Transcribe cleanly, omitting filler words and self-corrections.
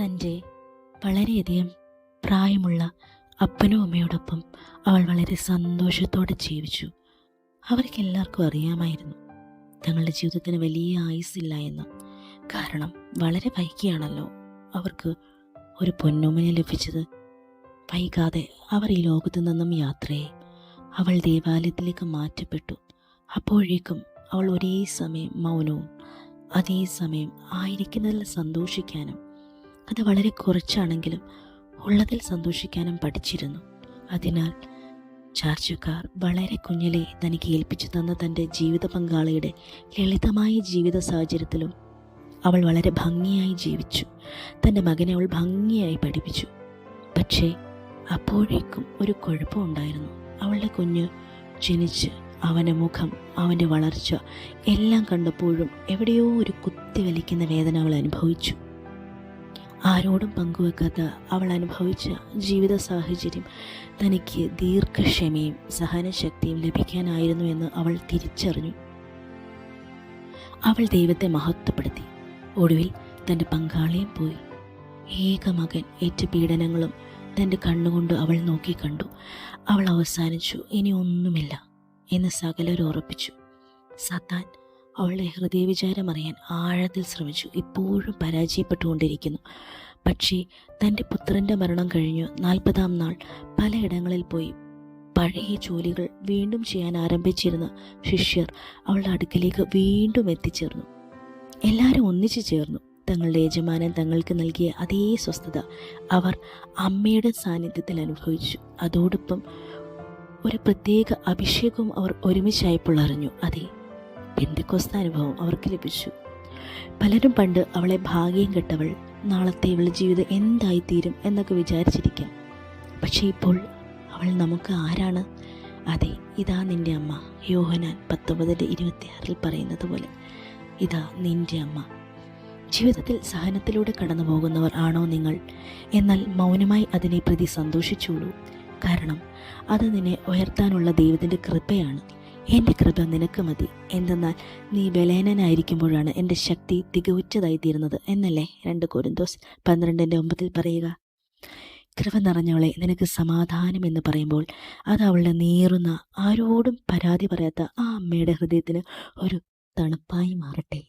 തൻ്റെ വളരെയധികം പ്രായമുള്ള അപ്പനും അമ്മയോടൊപ്പം അവൾ വളരെ സന്തോഷത്തോടെ ജീവിച്ചു. അവർക്കെല്ലാവർക്കും അറിയാമായിരുന്നു തങ്ങളുടെ ജീവിതത്തിന് വലിയ ആയുസ്സില്ല എന്ന്. കാരണം വളരെ വൈകിയാണല്ലോ അവർക്ക് ഒരു പൊന്നോമനെ ലഭിച്ചത്. വൈകാതെ അവർ ഈ ലോകത്തു നിന്നും യാത്രയായി. അവൾ ദേവാലയത്തിലേക്ക് മാറ്റപ്പെട്ടു. അപ്പോഴേക്കും അവൾ ഒരേ സമയം മൗനവും അതേസമയം ആയിരിക്കുന്നതിൽ സന്തോഷിക്കാനും, അത് വളരെ കുറച്ചാണെങ്കിലും ഉള്ളതിൽ സന്തോഷിക്കാനും പഠിച്ചിരുന്നു. അതിനാൽ ചാർച്ചക്കാർ വളരെ കുഞ്ഞിലെ തനിക്ക് ഏൽപ്പിച്ചു തന്ന തൻ്റെ ജീവിത പങ്കാളിയുടെ ലളിതമായ ജീവിത സാഹചര്യത്തിലും അവൾ വളരെ ഭംഗിയായി ജീവിച്ചു. തൻ്റെ മകനെ അവൾ ഭംഗിയായി പഠിപ്പിച്ചു. പക്ഷേ അപ്പോഴേക്കും ഒരു കുഴപ്പമുണ്ടായിരുന്നു. അവളുടെ കുഞ്ഞ് ജനിച്ച് അവൻ്റെ മുഖം, അവൻ്റെ വളർച്ച എല്ലാം കണ്ടപ്പോഴും എവിടെയോ ഒരു കുത്തിവലിക്കുന്ന വേദന അവൾ അനുഭവിച്ചു. ആരോടും പങ്കുവെക്കാത്ത അവൾ അനുഭവിച്ച ജീവിത സാഹചര്യം തനിക്ക് ദീർഘക്ഷമയും സഹനശക്തിയും ലഭിക്കാനായിരുന്നു എന്ന് അവൾ തിരിച്ചറിഞ്ഞു. അവൾ ദൈവത്തെ മഹത്വപ്പെടുത്തി. ഒടുവിൽ തൻ്റെ പങ്കാളിയും പോയി. ഏക മകൻ ഏറ്റ പീഡനങ്ങളും തൻ്റെ കണ്ണുകൊണ്ട് അവൾ നോക്കിക്കണ്ടു. അവൾ അവസാനിച്ചു, ഇനി ഒന്നുമില്ല എന്ന് സകലരും ഉറപ്പിച്ചു. സാത്താൻ അവളുടെ ഹൃദയവിചാരം അറിയാൻ ആഴത്തിൽ ശ്രമിച്ചു. ഇപ്പോഴും പരാജയപ്പെട്ടുകൊണ്ടിരിക്കുന്നു. പക്ഷേ തൻ്റെ പുത്രൻ്റെ മരണം കഴിഞ്ഞു 40-ാം നാൾ പലയിടങ്ങളിൽ പോയി പഴയ ജോലികൾ വീണ്ടും ചെയ്യാൻ ആരംഭിച്ചിരുന്ന ശിഷ്യർ അവളുടെ അടുക്കലേക്ക് വീണ്ടും എത്തിച്ചേർന്നു. എല്ലാവരും ഒന്നിച്ചു ചേർന്നു. തങ്ങളുടെ യജമാനൻ തങ്ങൾക്ക് നൽകിയ അതേ സ്വസ്ഥത അവർ അമ്മയുടെ സാന്നിധ്യത്തിൽ അനുഭവിച്ചു. അതോടൊപ്പം ഒരു പ്രത്യേക അഭിഷേകവും അവർ ഒരുമിച്ചായപ്പോൾ അറിഞ്ഞു. അതെ, പെന്തക്കോസ്ത അനുഭവം അവർക്ക് ലഭിച്ചു. പലരും പണ്ട് അവളെ ഭാഗ്യം കെട്ടവൾ, നാളത്തെ ഇവളുടെ ജീവിതം എന്തായിത്തീരും എന്നൊക്കെ വിചാരിച്ചിരിക്കാം. പക്ഷേ ഇപ്പോൾ അവൾ നമുക്ക് ആരാണ്? അതെ, ഇതാ നിൻ്റെ അമ്മ. യോഹന്നാൻ 19:26 പറയുന്നത് പോലെ, ഇതാ നിൻ്റെ അമ്മ. ജീവിതത്തിൽ സഹനത്തിലൂടെ കടന്നു പോകുന്നവർ ആണോ നിങ്ങൾ? എന്നാൽ മൗനമായി അതിനെ പ്രതി സന്തോഷിച്ചോളൂ. കാരണം അത് നിന്നെ ഉയർത്താനുള്ള ദൈവത്തിൻ്റെ കൃപയാണ്. എൻ്റെ കൃപ നിനക്ക് മതി. എന്തെന്നാൽ നീ ബലഹീനനായിരിക്കുമ്പോഴാണ് എൻ്റെ ശക്തി തികവുറ്റതായി തീരുന്നത് എന്നല്ലേ 2 കൊരിന്തോസ് 12:9 പറയുക. കൃപ നിറഞ്ഞവളെ, നിനക്ക് സമാധാനം എന്ന് പറയുമ്പോൾ അത് അവളുടെ നീറുന്ന, ആരോടും പരാതി പറയാത്ത ആ അമ്മയുടെ ഹൃദയത്തിന് ഒരു തണുപ്പായി മാറട്ടെ.